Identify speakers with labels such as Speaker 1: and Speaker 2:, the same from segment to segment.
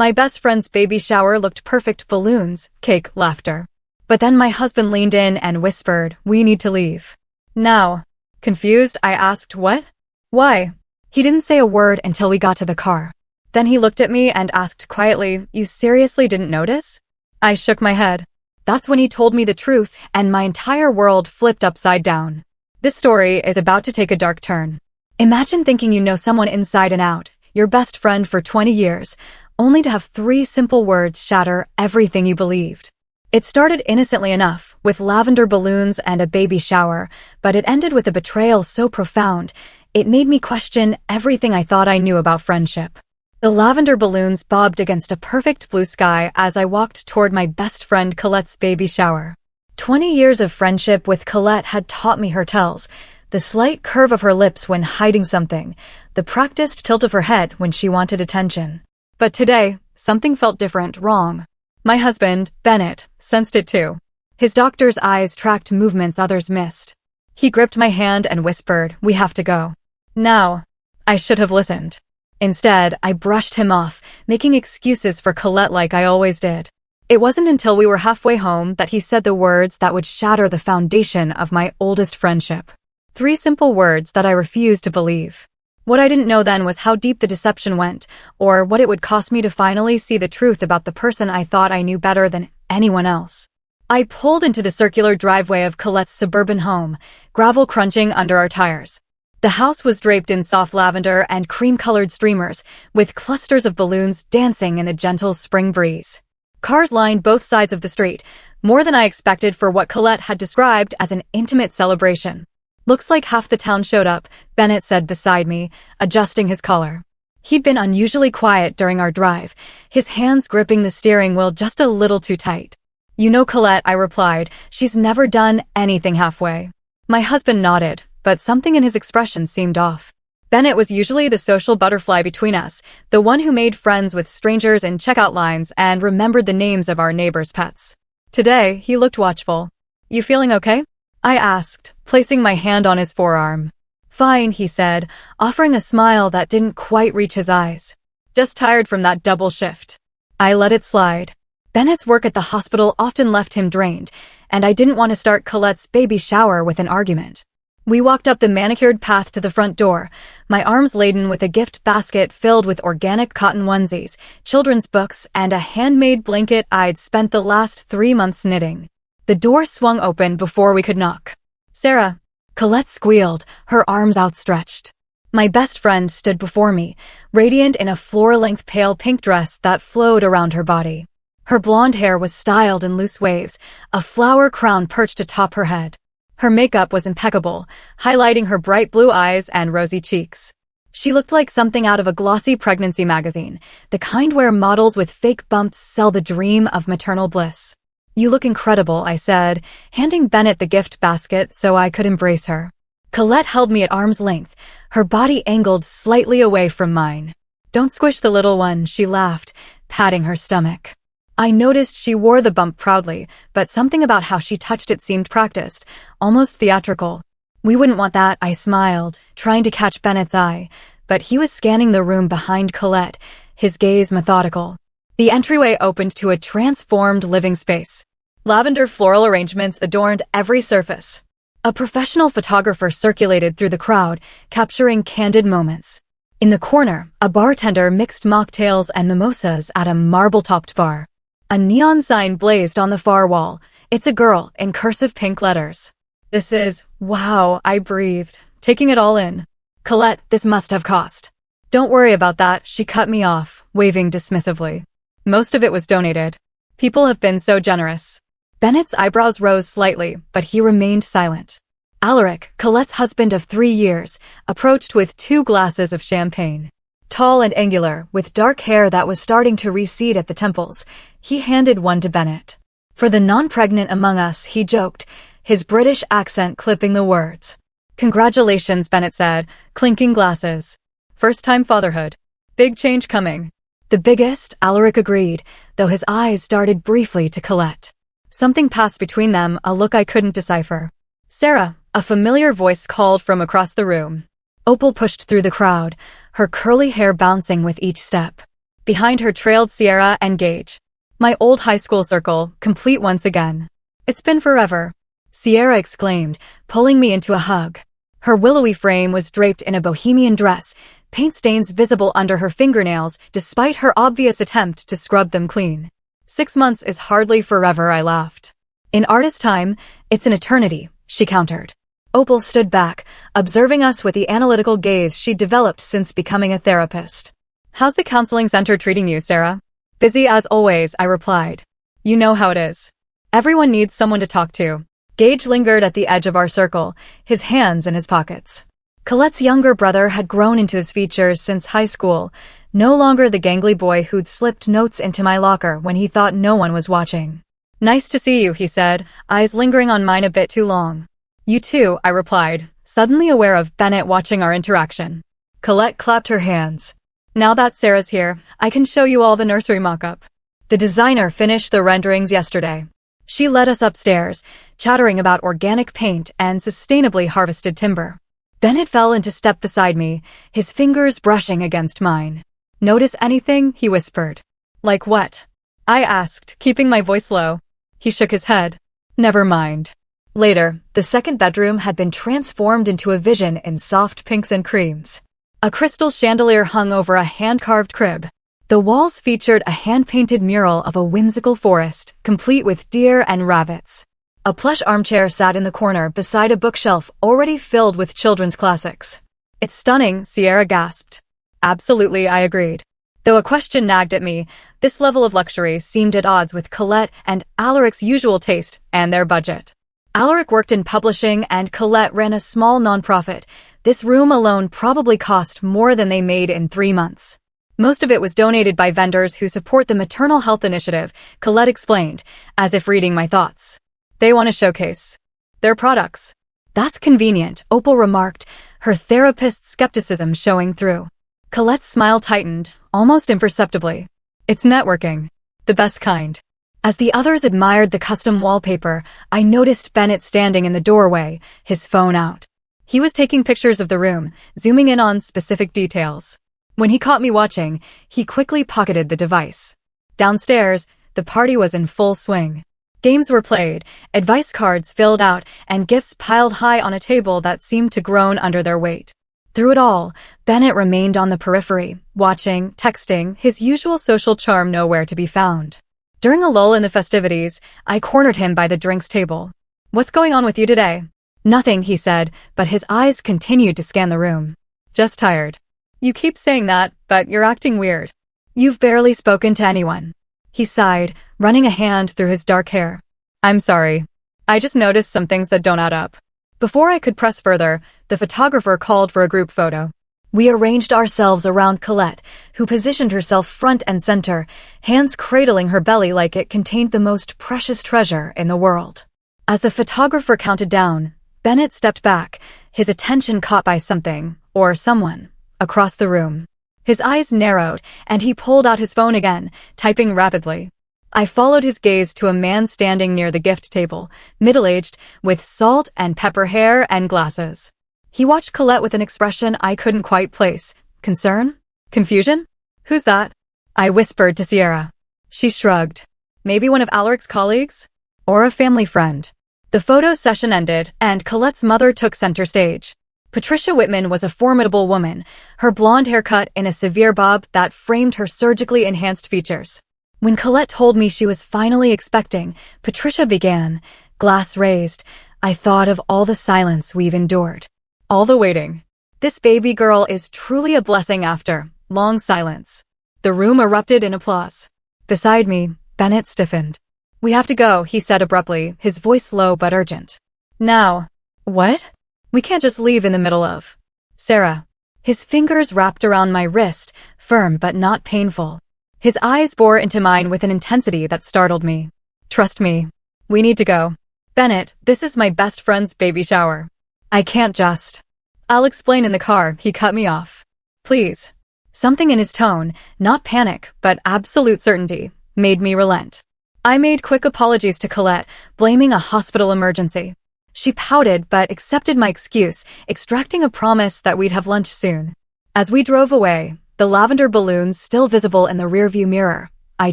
Speaker 1: My best friend's baby shower looked perfect: balloons, cake, laughter. But then my husband leaned in and whispered, "We need to leave. Now." Confused, I asked, "What? Why?" He didn't say a word until we got to the car. Then he looked at me and asked quietly, "You seriously didn't notice?" I shook my head. That's when he told me the truth, and my entire world flipped upside down. This story is about to take a dark turn. Imagine thinking you know someone inside and out, your best friend for 20 years, only to have 3 simple words shatter everything you believed. It started innocently enough, with lavender balloons and a baby shower, but it ended with a betrayal so profound, it made me question everything I thought I knew about friendship. The lavender balloons bobbed against a perfect blue sky as I walked toward my best friend Colette's baby shower. 20 years of friendship with Colette had taught me her tells: the slight curve of her lips when hiding something, the practiced tilt of her head when she wanted attention. But today, something felt different, wrong. My husband, Bennett, sensed it too. His doctor's eyes tracked movements others missed. He gripped my hand and whispered, "We have to go. Now." I should have listened. Instead, I brushed him off, making excuses for Colette like I always did. It wasn't until we were halfway home that he said the words that would shatter the foundation of my oldest friendship. 3 simple words that I refused to believe. What I didn't know then was how deep the deception went, or what it would cost me to finally see the truth about the person I thought I knew better than anyone else. I pulled into the circular driveway of Colette's suburban home, gravel crunching under our tires. The house was draped in soft lavender and cream-colored streamers, with clusters of balloons dancing in the gentle spring breeze. Cars lined both sides of the street, more than I expected for what Colette had described as an intimate celebration. "Looks like half the town showed up," Bennett said beside me, adjusting his collar. He'd been unusually quiet during our drive, his hands gripping the steering wheel just a little too tight. "You know Colette," I replied. "She's never done anything halfway." My husband nodded, but something in his expression seemed off. Bennett was usually the social butterfly between us, the one who made friends with strangers in checkout lines and remembered the names of our neighbors' pets. Today, he looked watchful. "You feeling okay?" I asked, placing my hand on his forearm. "Fine," he said, offering a smile that didn't quite reach his eyes. "Just tired from that double shift." I let it slide. Bennett's work at the hospital often left him drained, and I didn't want to start Colette's baby shower with an argument. We walked up the manicured path to the front door, my arms laden with a gift basket filled with organic cotton onesies, children's books, and a handmade blanket I'd spent the last 3 months knitting. The door swung open before we could knock. "Sarah." Colette squealed, her arms outstretched. My best friend stood before me, radiant in a floor-length pale pink dress that flowed around her body. Her blonde hair was styled in loose waves, a flower crown perched atop her head. Her makeup was impeccable, highlighting her bright blue eyes and rosy cheeks. She looked like something out of a glossy pregnancy magazine, the kind where models with fake bumps sell the dream of maternal bliss. "You look incredible," I said, handing Bennett the gift basket so I could embrace her. Colette held me at arm's length, her body angled slightly away from mine. "Don't squish the little one," she laughed, patting her stomach. I noticed she wore the bump proudly, but something about how she touched it seemed practiced, almost theatrical. "We wouldn't want that," I smiled, trying to catch Bennett's eye, but he was scanning the room behind Colette, his gaze methodical. The entryway opened to a transformed living space. Lavender floral arrangements adorned every surface. A professional photographer circulated through the crowd, capturing candid moments. In the corner, a bartender mixed mocktails and mimosas at a marble-topped bar. A neon sign blazed on the far wall. "It's a girl," in cursive pink letters. "This is, wow," I breathed, taking it all in. "Colette, this must have cost." "Don't worry about that," she cut me off, waving dismissively. "Most of it was donated. People have been so generous." Bennett's eyebrows rose slightly, but he remained silent. Alaric, Colette's husband of 3 years, approached with 2 glasses of champagne. Tall and angular, with dark hair that was starting to recede at the temples, he handed one to Bennett. For the non-pregnant among us, he joked, his British accent clipping the words. "Congratulations," Bennett said, clinking glasses. "First-time fatherhood. Big change coming." "The biggest," Alaric agreed, though his eyes darted briefly to Colette. Something passed between them, a look I couldn't decipher. "Sarah," a familiar voice called from across the room. Opal pushed through the crowd, her curly hair bouncing with each step. Behind her trailed Sierra and Gage. My old high school circle, complete once again. It's been forever, Sierra exclaimed, pulling me into a hug. Her willowy frame was draped in a bohemian dress, paint stains visible under her fingernails despite her obvious attempt to scrub them clean. 6 months is hardly forever, I laughed. In artist time, it's an eternity, she countered. Opal stood back, observing us with the analytical gaze she'd developed since becoming a therapist. How's the counseling center treating you, Sarah? Busy as always, I replied. You know how it is. Everyone needs someone to talk to. Gage lingered at the edge of our circle, his hands in his pockets. Colette's younger brother had grown into his features since high school, no longer the gangly boy who'd slipped notes into my locker when he thought no one was watching. Nice to see you, he said, eyes lingering on mine a bit too long. You too, I replied, suddenly aware of Bennett watching our interaction. Colette clapped her hands. Now that Sarah's here, I can show you all the nursery mock-up. The designer finished the renderings yesterday. She led us upstairs, chattering about organic paint and sustainably harvested timber. Bennett fell into step beside me, his fingers brushing against mine. Notice anything? He whispered. Like what? I asked, keeping my voice low. He shook his head. Never mind. Later, the second bedroom had been transformed into a vision in soft pinks and creams. A crystal chandelier hung over a hand-carved crib. The walls featured a hand-painted mural of a whimsical forest, complete with deer and rabbits. A plush armchair sat in the corner beside a bookshelf already filled with children's classics. It's stunning, Sierra gasped. Absolutely, I agreed. Though a question nagged at me, this level of luxury seemed at odds with Colette and Alaric's usual taste and their budget. Alaric worked in publishing and Colette ran a small nonprofit. This room alone probably cost more than they made in 3 months. Most of it was donated by vendors who support the Maternal Health Initiative, Colette explained, as if reading my thoughts. They want to showcase their products. That's convenient, Opal remarked, her therapist's skepticism showing through. Colette's smile tightened, almost imperceptibly. It's networking. The best kind. As the others admired the custom wallpaper, I noticed Bennett standing in the doorway, his phone out. He was taking pictures of the room, zooming in on specific details. When he caught me watching, he quickly pocketed the device. Downstairs, the party was in full swing. Games were played, advice cards filled out, and gifts piled high on a table that seemed to groan under their weight. Through it all, Bennett remained on the periphery, watching, texting, his usual social charm nowhere to be found. During a lull in the festivities, I cornered him by the drinks table. What's going on with you today? Nothing, he said, but his eyes continued to scan the room. Just tired. You keep saying that, but you're acting weird. You've barely spoken to anyone. He sighed, running a hand through his dark hair. I'm sorry. I just noticed some things that don't add up. Before I could press further, the photographer called for a group photo. We arranged ourselves around Colette, who positioned herself front and center, hands cradling her belly like it contained the most precious treasure in the world. As the photographer counted down, Bennett stepped back, his attention caught by something, or someone, across the room. His eyes narrowed, and he pulled out his phone again, typing rapidly. I followed his gaze to a man standing near the gift table, middle-aged, with salt and pepper hair and glasses. He watched Colette with an expression I couldn't quite place. Concern? Confusion? Who's that? I whispered to Sierra. She shrugged. Maybe one of Alaric's colleagues? Or a family friend. The photo session ended, and Colette's mother took center stage. Patricia Whitman was a formidable woman, her blonde hair cut in a severe bob that framed her surgically enhanced features. When Colette told me she was finally expecting, Patricia began, glass raised. I thought of all the silence we've endured. All the waiting. This baby girl is truly a blessing after long silence. The room erupted in applause. Beside me, Bennett stiffened. We have to go, he said abruptly, his voice low but urgent. Now. What? We can't just leave in the middle of. Sarah. His fingers wrapped around my wrist, firm but not painful. His eyes bore into mine with an intensity that startled me. Trust me. We need to go. Bennett, this is my best friend's baby shower. I can't just. I'll explain in the car, he cut me off. Please. Something in his tone, not panic, but absolute certainty, made me relent. I made quick apologies to Colette, blaming a hospital emergency. She pouted but accepted my excuse, extracting a promise that we'd have lunch soon. As we drove away, the lavender balloons still visible in the rearview mirror. I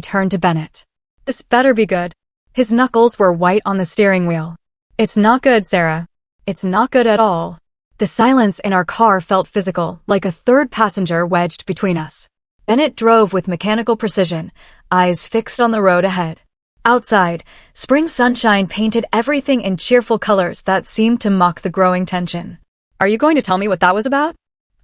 Speaker 1: turned to Bennett. This better be good. His knuckles were white on the steering wheel. It's not good, Sarah. It's not good at all. The silence in our car felt physical, like a third passenger wedged between us. Bennett drove with mechanical precision, eyes fixed on the road ahead. Outside, spring sunshine painted everything in cheerful colors that seemed to mock the growing tension. Are you going to tell me what that was about?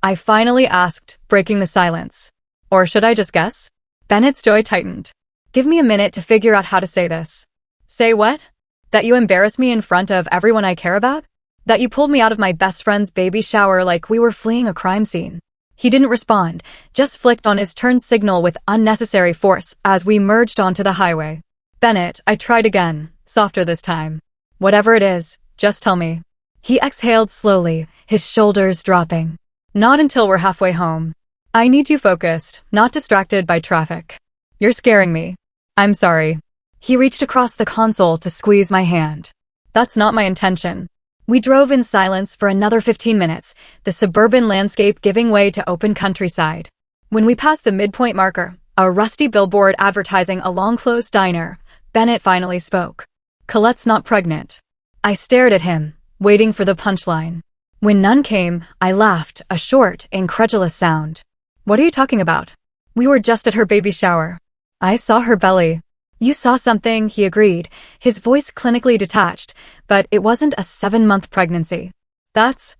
Speaker 1: I finally asked, breaking the silence. Or should I just guess? Bennett's jaw tightened. Give me a minute to figure out how to say this. Say what? That you embarrassed me in front of everyone I care about? That you pulled me out of my best friend's baby shower like we were fleeing a crime scene? He didn't respond, just flicked on his turn signal with unnecessary force as we merged onto the highway. Bennett, I tried again, softer this time. Whatever it is, just tell me. He exhaled slowly, his shoulders dropping. Not until we're halfway home. I need you focused, not distracted by traffic. You're scaring me. I'm sorry. He reached across the console to squeeze my hand. That's not my intention. We drove in silence for another 15 minutes, the suburban landscape giving way to open countryside. When we passed the midpoint marker, a rusty billboard advertising a long-closed diner, Bennett finally spoke. Colette's not pregnant. I stared at him, waiting for the punchline. When none came, I laughed, a short, incredulous sound. What are you talking about? We were just at her baby shower. I saw her belly. You saw something, he agreed, his voice clinically detached, but it wasn't a 7-month pregnancy. That's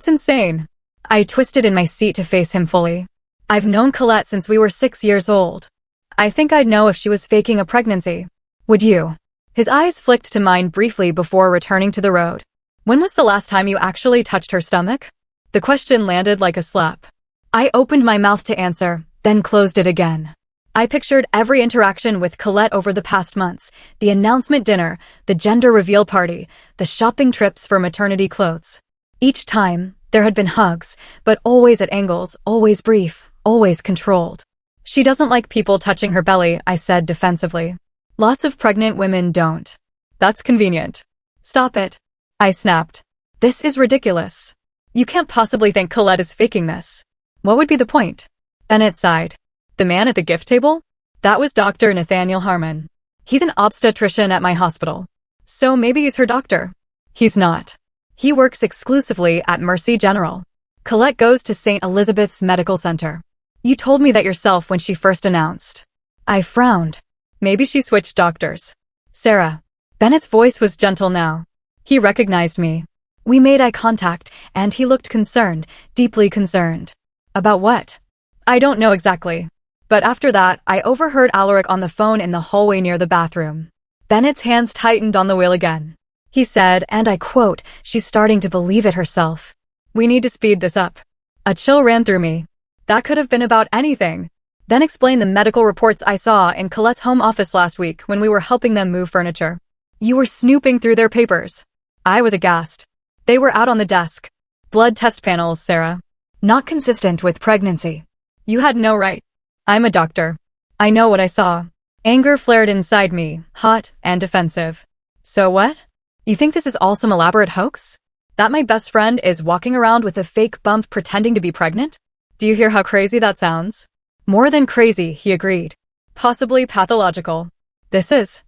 Speaker 1: insane. I twisted in my seat to face him fully. I've known Colette since we were 6 years old. I think I'd know if she was faking a pregnancy. Would you? His eyes flicked to mine briefly before returning to the road. When was the last time you actually touched her stomach? The question landed like a slap. I opened my mouth to answer, then closed it again. I pictured every interaction with Colette over the past months, the announcement dinner, the gender reveal party, the shopping trips for maternity clothes. Each time, there had been hugs, but always at angles, always brief, always controlled. She doesn't like people touching her belly, I said defensively. Lots of pregnant women don't. That's convenient. Stop it. I snapped. This is ridiculous. You can't possibly think Colette is faking this. What would be the point? Bennett sighed. The man at the gift table? That was Dr. Nathaniel Harmon. He's an obstetrician at my hospital. So maybe he's her doctor. He's not. He works exclusively at Mercy General. Colette goes to St. Elizabeth's Medical Center. You told me that yourself when she first announced. I frowned. Maybe she switched doctors. Sarah. Bennett's voice was gentle now. He recognized me. We made eye contact, and he looked concerned, deeply concerned. About what? I don't know exactly. But after that, I overheard Alaric on the phone in the hallway near the bathroom. Bennett's hands tightened on the wheel again. He said, and I quote, she's starting to believe it herself. We need to speed this up. A chill ran through me. That could have been about anything. Then explain the medical reports I saw in Colette's home office last week when we were helping them move furniture. You were snooping through their papers. I was aghast. They were out on the desk. Blood test panels, Sarah. Not consistent with pregnancy. You had no right. I'm a doctor. I know what I saw. Anger flared inside me, hot and defensive. So what? You think this is all some elaborate hoax? That my best friend is walking around with a fake bump pretending to be pregnant? Do you hear how crazy that sounds? More than crazy, he agreed. Possibly pathological. This is.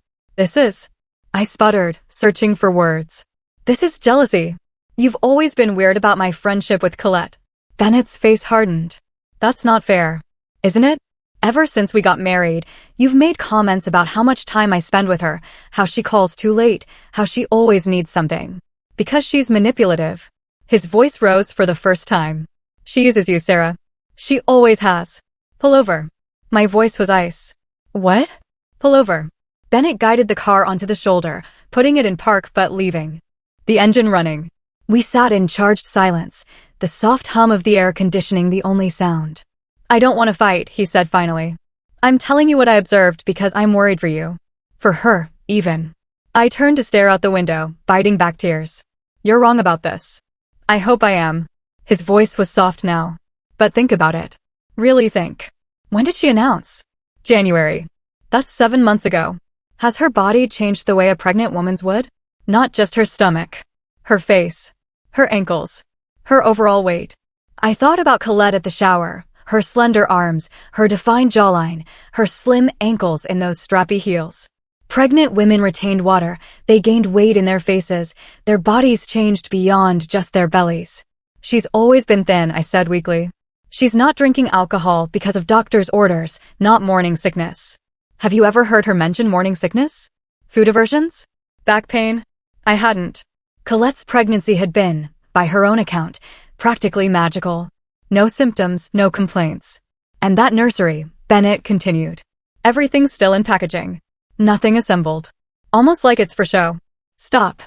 Speaker 1: I sputtered, searching for words. This is jealousy. You've always been weird about my friendship with Colette. Bennett's face hardened. That's not fair. Isn't it? Ever since we got married, you've made comments about how much time I spend with her, how she calls too late, how she always needs something. Because she's manipulative. His voice rose for the first time. She uses you, Sarah. She always has. Pull over. My voice was ice. What? Pull over. Bennett guided the car onto the shoulder, putting it in park but leaving. The engine running. We sat in charged silence, the soft hum of the air conditioning the only sound. I don't want to fight, he said finally. I'm telling you what I observed because I'm worried for you. For her, even. I turned to stare out the window, biting back tears. You're wrong about this. I hope I am. His voice was soft now. But think about it. Really think. When did she announce? January. That's 7 months ago. Has her body changed the way a pregnant woman's would? Not just her stomach. Her face. Her ankles. Her overall weight. I thought about Colette at the shower. her slender arms, her defined jawline, her slim ankles in those strappy heels. Pregnant women retained water, they gained weight in their faces, their bodies changed beyond just their bellies. She's always been thin, I said weakly. She's not drinking alcohol because of doctor's orders, not morning sickness. Have you ever heard her mention morning sickness? Food aversions? Back pain? I hadn't. Colette's pregnancy had been, by her own account, practically magical. No symptoms, no complaints. And that nursery, Bennett continued. Everything's still in packaging. Nothing assembled. Almost like it's for show. Stop.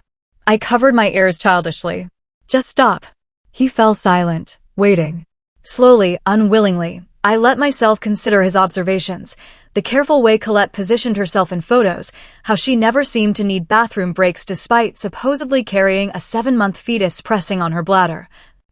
Speaker 1: I covered my ears childishly. Just stop. He fell silent, waiting. Slowly, unwillingly, I let myself consider his observations, the careful way Colette positioned herself in photos, how she never seemed to need bathroom breaks despite supposedly carrying a 7-month fetus pressing on her bladder,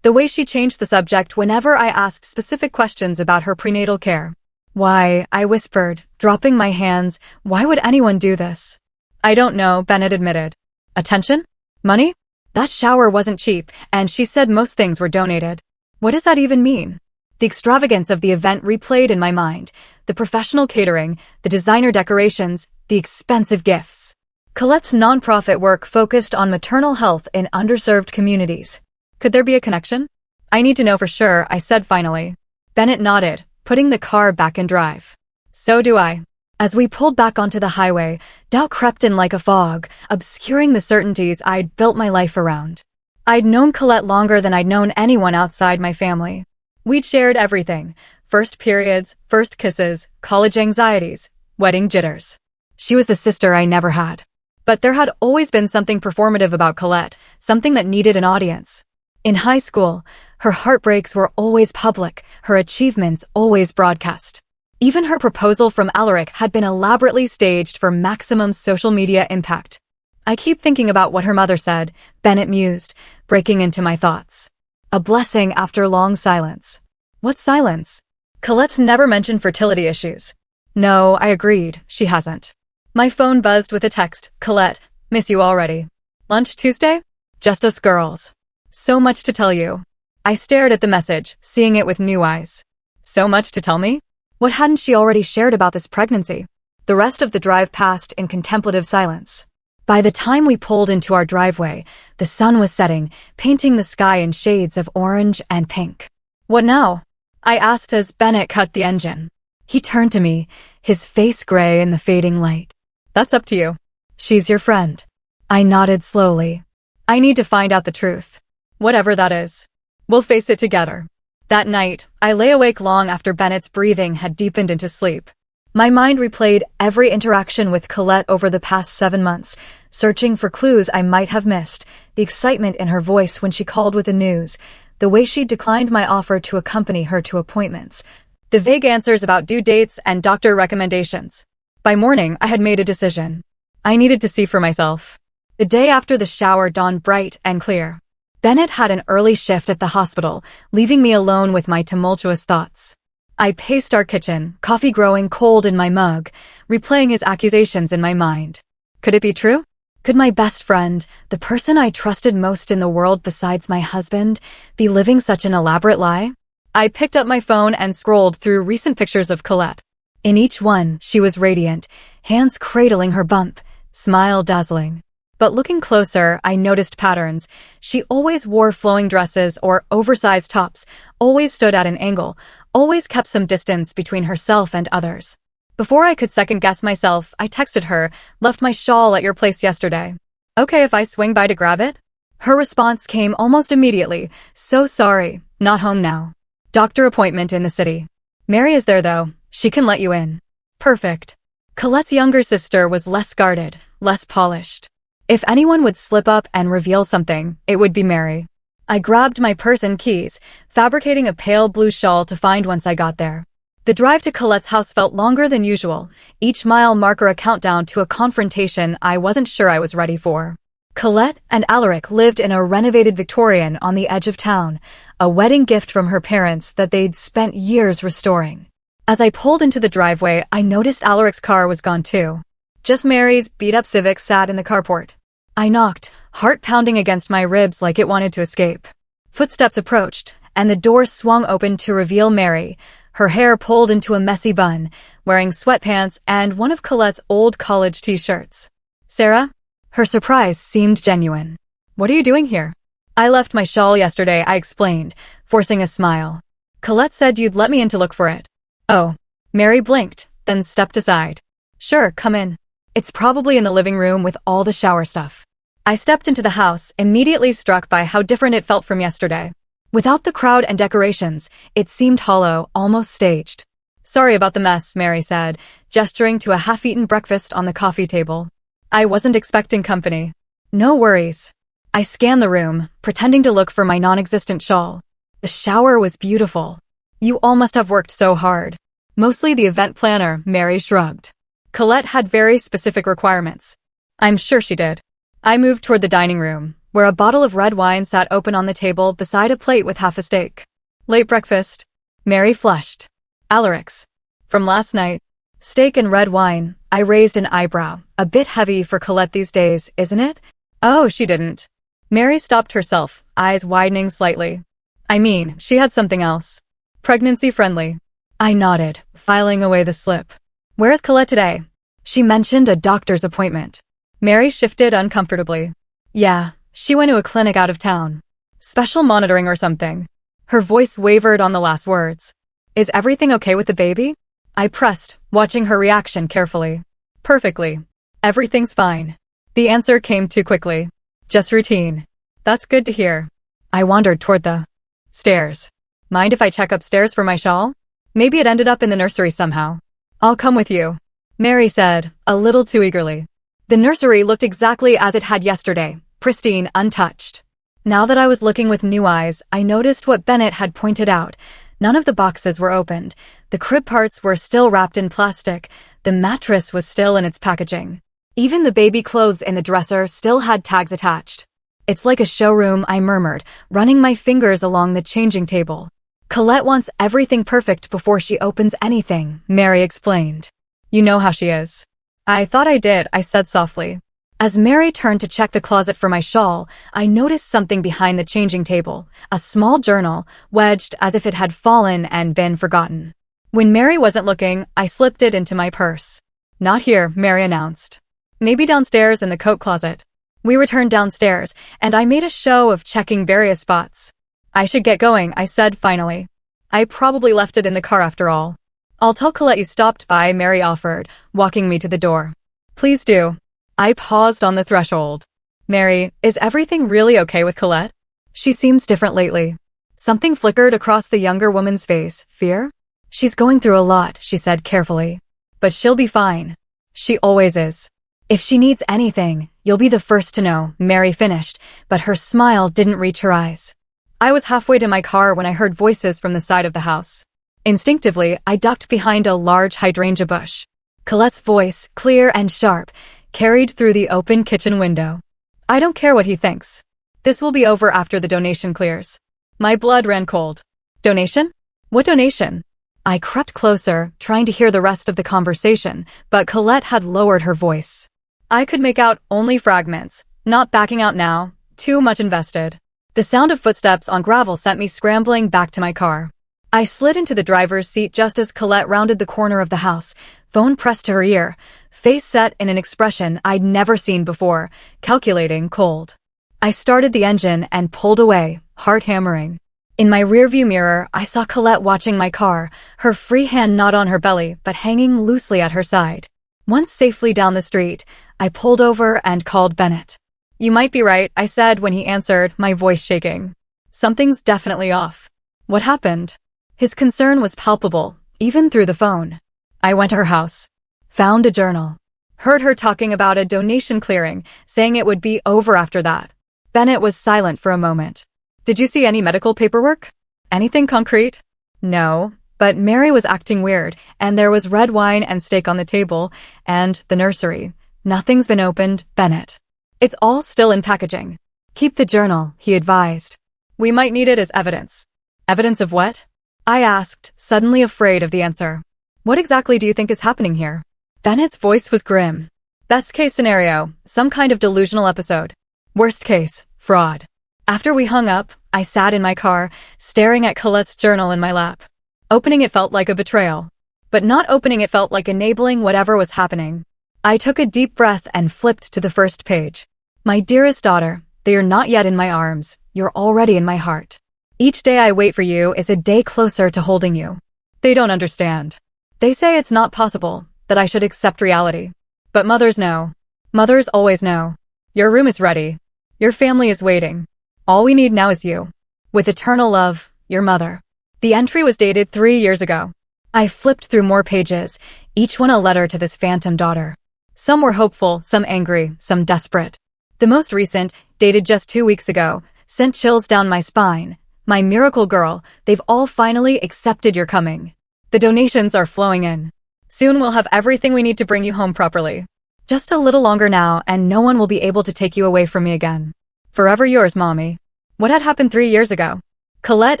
Speaker 1: the way she changed the subject whenever I asked specific questions about her prenatal care. Why, I whispered, dropping my hands, why would anyone do this? I don't know, Bennett admitted. Attention? Money? That shower wasn't cheap, and she said most things were donated. What does that even mean? The extravagance of the event replayed in my mind, the professional catering, the designer decorations, the expensive gifts. Colette's nonprofit work focused on maternal health in underserved communities. Could there be a connection? I need to know for sure, I said finally. Bennett nodded, putting the car back in drive. So do I. As we pulled back onto the highway, doubt crept in like a fog, obscuring the certainties I'd built my life around. I'd known Colette longer than I'd known anyone outside my family. We'd shared everything. First periods, first kisses, college anxieties, wedding jitters. She was the sister I never had. But there had always been something performative about Colette, something that needed an audience. In high school, her heartbreaks were always public, her achievements always broadcast. Even her proposal from Alaric had been elaborately staged for maximum social media impact. I keep thinking about what her mother said, Bennett mused, breaking into my thoughts. A blessing after long silence. What silence? Colette's never mentioned fertility issues. No, I agreed, she hasn't. My phone buzzed with a text, Colette, miss you already. Lunch Tuesday? Just us girls. So much to tell you. I stared at the message, seeing it with new eyes. So much to tell me? What hadn't she already shared about this pregnancy? The rest of the drive passed in contemplative silence. By the time we pulled into our driveway, the sun was setting, painting the sky in shades of orange and pink. What now? I asked as Bennett cut the engine. He turned to me, his face gray in the fading light. That's up to you. She's your friend. I nodded slowly. I need to find out the truth. Whatever that is. We'll face it together. That night, I lay awake long after Bennett's breathing had deepened into sleep. My mind replayed every interaction with Colette over the past 7 months, searching for clues I might have missed, the excitement in her voice when she called with the news, the way she declined my offer to accompany her to appointments, the vague answers about due dates and doctor recommendations. By morning, I had made a decision. I needed to see for myself. The day after the shower dawned bright and clear. Bennett had an early shift at the hospital, leaving me alone with my tumultuous thoughts. I paced our kitchen, coffee growing cold in my mug, replaying his accusations in my mind. Could it be true? Could my best friend, the person I trusted most in the world besides my husband, be living such an elaborate lie? I picked up my phone and scrolled through recent pictures of Colette. In each one, she was radiant, hands cradling her bump, smile dazzling. But looking closer, I noticed patterns. She always wore flowing dresses or oversized tops, always stood at an angle, always kept some distance between herself and others. Before I could second-guess myself, I texted her, left my shawl at your place yesterday. Okay if I swing by to grab it? Her response came almost immediately. So sorry, not home now. Doctor appointment in the city. Mary is there though, she can let you in. Perfect. Colette's younger sister was less guarded, less polished. If anyone would slip up and reveal something, it would be Mary. I grabbed my purse and keys, fabricating a pale blue shawl to find once I got there. The drive to Colette's house felt longer than usual, each mile marker a countdown to a confrontation I wasn't sure I was ready for. Colette and Alaric lived in a renovated Victorian on the edge of town, a wedding gift from her parents that they'd spent years restoring. As I pulled into the driveway, I noticed Alaric's car was gone too. Just Mary's beat-up Civic sat in the carport. I knocked, heart pounding against my ribs like it wanted to escape. Footsteps approached, and the door swung open to reveal Mary, her hair pulled into a messy bun, wearing sweatpants and one of Colette's old college t-shirts. "Sarah?" Her surprise seemed genuine. "What are you doing here?" "I left my shawl yesterday," I explained, forcing a smile. "Colette said you'd let me in to look for it." "Oh." Mary blinked, then stepped aside. "Sure, come in. It's probably in the living room with all the shower stuff." I stepped into the house, immediately struck by how different it felt from yesterday. Without the crowd and decorations, it seemed hollow, almost staged. "Sorry about the mess," Mary said, gesturing to a half-eaten breakfast on the coffee table. "I wasn't expecting company." "No worries." I scanned the room, pretending to look for my non-existent shawl. The shower was beautiful. "You all must have worked so hard." "Mostly the event planner," Mary shrugged. "Colette had very specific requirements." "I'm sure she did." I moved toward the dining room, where a bottle of red wine sat open on the table beside a plate with half a steak. "Late breakfast?" Mary flushed. "Alarix. From last night." "Steak and red wine." I raised an eyebrow. "A bit heavy for Colette these days, isn't it?" "Oh, she didn't." Mary stopped herself, eyes widening slightly. "I mean, she had something else. Pregnancy-friendly." I nodded, filing away the slip. "Where is Colette today?" "She mentioned a doctor's appointment." Mary shifted uncomfortably. "Yeah, she went to a clinic out of town. Special monitoring or something." Her voice wavered on the last words. "Is everything okay with the baby?" I pressed, watching her reaction carefully. "Perfectly. Everything's fine." The answer came too quickly. "Just routine." "That's good to hear." I wandered toward the stairs. "Mind if I check upstairs for my shawl?" "Maybe it ended up in the nursery somehow." "I'll come with you," Mary said, a little too eagerly. The nursery looked exactly as it had yesterday, pristine, untouched. Now that I was looking with new eyes, I noticed what Bennett had pointed out. None of the boxes were opened. The crib parts were still wrapped in plastic. The mattress was still in its packaging. Even the baby clothes in the dresser still had tags attached. "It's like a showroom," I murmured, running my fingers along the changing table. "Colette wants everything perfect before she opens anything," Mary explained. "You know how she is." "I thought I did," I said softly. As Mary turned to check the closet for my shawl, I noticed something behind the changing table, a small journal, wedged as if it had fallen and been forgotten. When Mary wasn't looking, I slipped it into my purse. "Not here," Mary announced. "Maybe downstairs in the coat closet." We returned downstairs, and I made a show of checking various spots. "I should get going," I said finally. "I probably left it in the car after all." "I'll tell Colette you stopped by," Mary offered, walking me to the door. "Please do." I paused on the threshold. "Mary, is everything really okay with Colette? She seems different lately." Something flickered across the younger woman's face. "Fear?" "She's going through a lot," she said carefully. "But she'll be fine. She always is. If she needs anything, you'll be the first to know," Mary finished, but her smile didn't reach her eyes. I was halfway to my car when I heard voices from the side of the house. Instinctively, I ducked behind a large hydrangea bush. Colette's voice, clear and sharp, carried through the open kitchen window. "I don't care what he thinks. This will be over after the donation clears." My blood ran cold. "Donation? What donation?" I crept closer, trying to hear the rest of the conversation, but Colette had lowered her voice. I could make out only fragments. "Not backing out now. Too much invested." The sound of footsteps on gravel sent me scrambling back to my car. I slid into the driver's seat just as Colette rounded the corner of the house, phone pressed to her ear, face set in an expression I'd never seen before, calculating, cold. I started the engine and pulled away, heart hammering. In my rearview mirror, I saw Colette watching my car, her free hand not on her belly but hanging loosely at her side. Once safely down the street, I pulled over and called Bennett. "You might be right," I said when he answered, my voice shaking. "Something's definitely off." "What happened?" His concern was palpable, even through the phone. "I went to her house. Found a journal. Heard her talking about a donation clearing, saying it would be over after that." Bennett was silent for a moment. "Did you see any medical paperwork? Anything concrete?" "No, but Mary was acting weird, and there was red wine and steak on the table, and the nursery. Nothing's been opened, Bennett. It's all still in packaging. Keep the journal," he advised. "We might need it as evidence." "Evidence of what?" I asked, suddenly afraid of the answer. "What exactly do you think is happening here?" Bennett's voice was grim. "Best case scenario, some kind of delusional episode. Worst case, fraud." After we hung up, I sat in my car, staring at Colette's journal in my lap. Opening it felt like a betrayal. But not opening it felt like enabling whatever was happening. I took a deep breath and flipped to the first page. My dearest daughter, though you're not yet in my arms, you're already in my heart. Each day I wait for you is a day closer to holding you. They don't understand. They say it's not possible, that I should accept reality. But mothers know. Mothers always know. Your room is ready. Your family is waiting. All we need now is you. With eternal love, your mother. The entry was dated 3 years ago. I flipped through more pages, each one a letter to this phantom daughter. Some were hopeful, some angry, some desperate. The most recent, dated just 2 weeks ago, sent chills down my spine. My miracle girl, they've all finally accepted your coming. The donations are flowing in. Soon we'll have everything we need to bring you home properly. Just a little longer now, and no one will be able to take you away from me again. Forever yours, Mommy. What had happened 3 years ago? Colette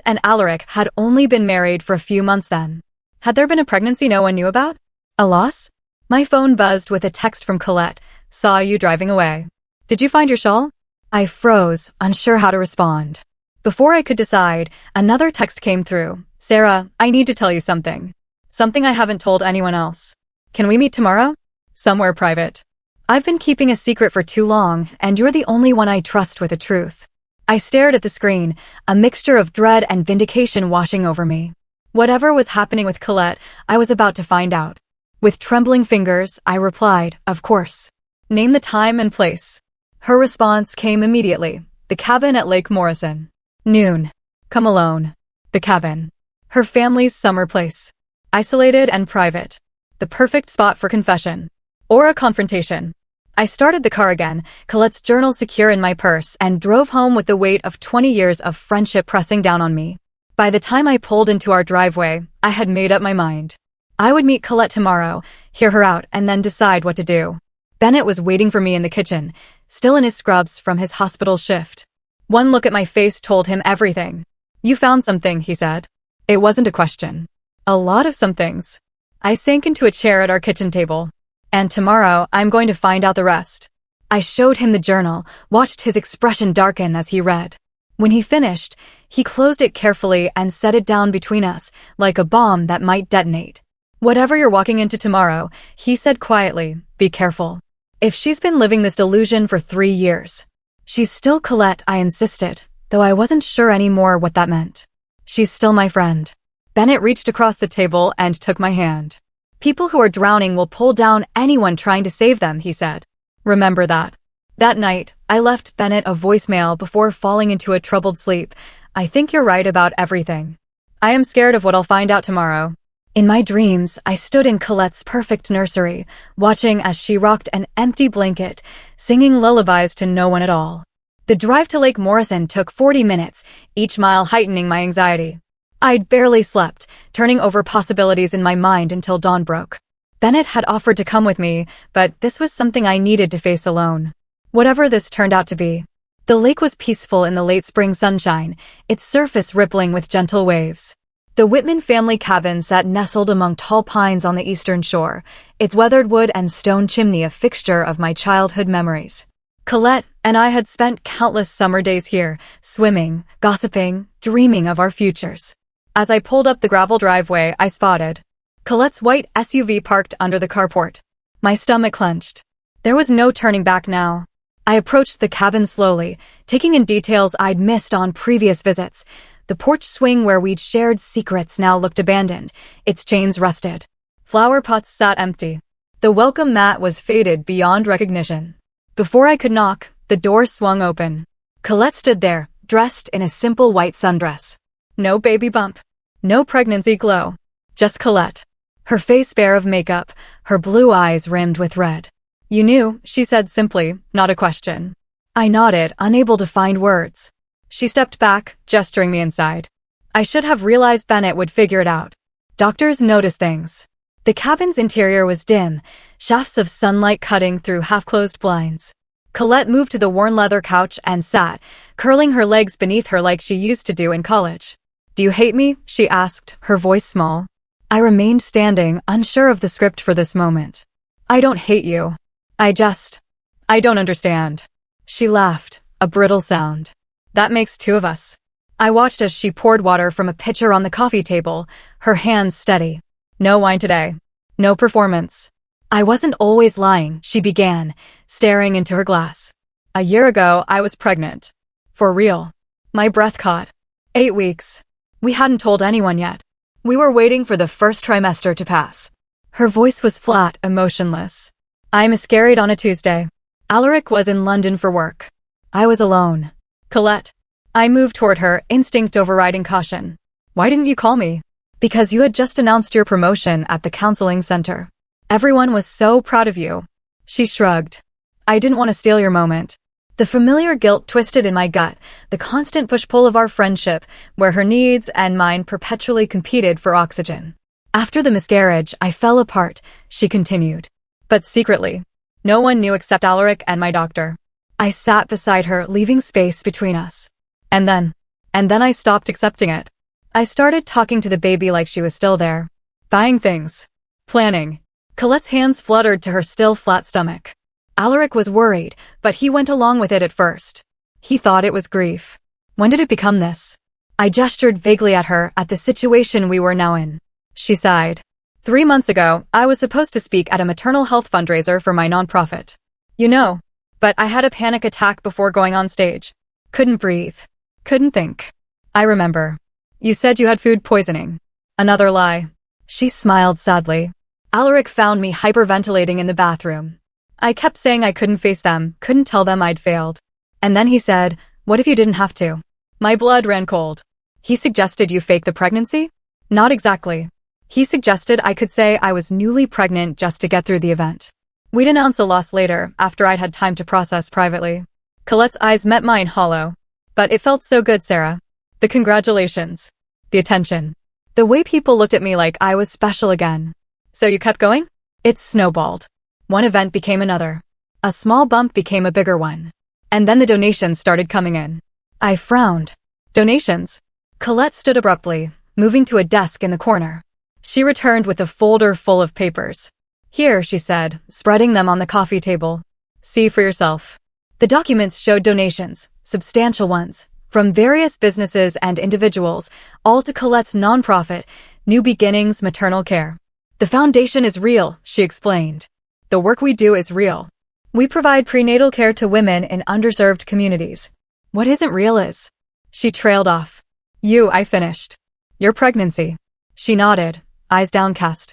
Speaker 1: and Alaric had only been married for a few months then. Had there been a pregnancy no one knew about? A loss? My phone buzzed with a text from Colette. Saw you driving away. Did you find your shawl? I froze, unsure how to respond. Before I could decide, another text came through. Sarah, I need to tell you something. Something I haven't told anyone else. Can we meet tomorrow? Somewhere private. I've been keeping a secret for too long, and you're the only one I trust with the truth. I stared at the screen, a mixture of dread and vindication washing over me. Whatever was happening with Colette, I was about to find out. With trembling fingers, I replied, of course. Name the time and place. Her response came immediately. The cabin at Lake Morrison. Noon. Come alone. The cabin. Her family's summer place. Isolated and private. The perfect spot for confession. Or a confrontation. I started the car again, Colette's journal secure in my purse, and drove home with the weight of 20 years of friendship pressing down on me. By the time I pulled into our driveway, I had made up my mind. I would meet Colette tomorrow, hear her out, and then decide what to do. Bennett was waiting for me in the kitchen, still in his scrubs from his hospital shift. One look at my face told him everything. You found something, he said. It wasn't a question. A lot of some things. I sank into a chair at our kitchen table. And tomorrow, I'm going to find out the rest. I showed him the journal, watched his expression darken as he read. When he finished, he closed it carefully and set it down between us, like a bomb that might detonate. Whatever you're walking into tomorrow, he said quietly, be careful. If she's been living this delusion for 3 years. She's still Colette, I insisted, though I wasn't sure anymore what that meant. She's still my friend. Bennett reached across the table and took my hand. People who are drowning will pull down anyone trying to save them, he said. Remember that. That night, I left Bennett a voicemail before falling into a troubled sleep. I think you're right about everything. I am scared of what I'll find out tomorrow. In my dreams, I stood in Colette's perfect nursery, watching as she rocked an empty blanket, singing lullabies to no one at all. The drive to Lake Morrison took 40 minutes, each mile heightening my anxiety. I'd barely slept, turning over possibilities in my mind until dawn broke. Bennett had offered to come with me, but this was something I needed to face alone. Whatever this turned out to be. The lake was peaceful in the late spring sunshine, its surface rippling with gentle waves. The Whitman family cabin sat nestled among tall pines on the eastern shore, its weathered wood and stone chimney a fixture of my childhood memories. Colette and I had spent countless summer days here, swimming, gossiping, dreaming of our futures. As I pulled up the gravel driveway, I spotted Colette's white SUV parked under the carport. My stomach clenched. There was no turning back now. I approached the cabin slowly, taking in details I'd missed on previous visits. The porch swing where we'd shared secrets now looked abandoned, its chains rusted. Flower pots sat empty. The welcome mat was faded beyond recognition. Before I could knock, the door swung open. Colette stood there, dressed in a simple white sundress. No baby bump. No pregnancy glow. Just Colette. Her face bare of makeup, her blue eyes rimmed with red. You knew, she said simply, not a question. I nodded, unable to find words. She stepped back, gesturing me inside. I should have realized Bennett would figure it out. Doctors notice things. The cabin's interior was dim, shafts of sunlight cutting through half-closed blinds. Colette moved to the worn leather couch and sat, curling her legs beneath her like she used to do in college. Do you hate me? She asked, her voice small. I remained standing, unsure of the script for this moment. I don't hate you. I don't understand. She laughed, a brittle sound. That makes two of us. I watched as she poured water from a pitcher on the coffee table, her hands steady. No wine today. No performance. I wasn't always lying, she began, staring into her glass. A year ago, I was pregnant. For real. My breath caught. 8 weeks. We hadn't told anyone yet. We were waiting for the first trimester to pass. Her voice was flat, emotionless. I miscarried on a Tuesday. Alaric was in London for work. I was alone. Colette. I moved toward her, instinct overriding caution. Why didn't you call me? Because you had just announced your promotion at the counseling center. Everyone was so proud of you. She shrugged. I didn't want to steal your moment. The familiar guilt twisted in my gut, the constant push-pull of our friendship, where her needs and mine perpetually competed for oxygen. After the miscarriage, I fell apart, she continued. But secretly. No one knew except Alaric and my doctor. I sat beside her, leaving space between us. And then I stopped accepting it. I started talking to the baby like she was still there. Buying things. Planning. Colette's hands fluttered to her still flat stomach. Alaric was worried, but he went along with it at first. He thought it was grief. When did it become this? I gestured vaguely at her, at the situation we were now in. She sighed. 3 months ago, I was supposed to speak at a maternal health fundraiser for my nonprofit. You know, but I had a panic attack before going on stage. Couldn't breathe. Couldn't think. I remember. You said you had food poisoning. Another lie. She smiled sadly. Alaric found me hyperventilating in the bathroom. I kept saying I couldn't face them, couldn't tell them I'd failed. And then he said, what if you didn't have to? My blood ran cold. He suggested you fake the pregnancy? Not exactly. He suggested I could say I was newly pregnant just to get through the event. We'd announce a loss later, after I'd had time to process privately. Colette's eyes met mine hollow. But it felt so good, Sarah. The congratulations. The attention. The way people looked at me like I was special again. So you kept going? It snowballed. One event became another. A small bump became a bigger one. And then the donations started coming in. I frowned. Donations? Colette stood abruptly, moving to a desk in the corner. She returned with a folder full of papers. Here, she said, spreading them on the coffee table. See for yourself. The documents showed donations, substantial ones, from various businesses and individuals, all to Colette's nonprofit, New Beginnings Maternal Care. The foundation is real, she explained. The work we do is real. We provide prenatal care to women in underserved communities. What isn't real is. She trailed off. I finished. Your pregnancy. She nodded, eyes downcast.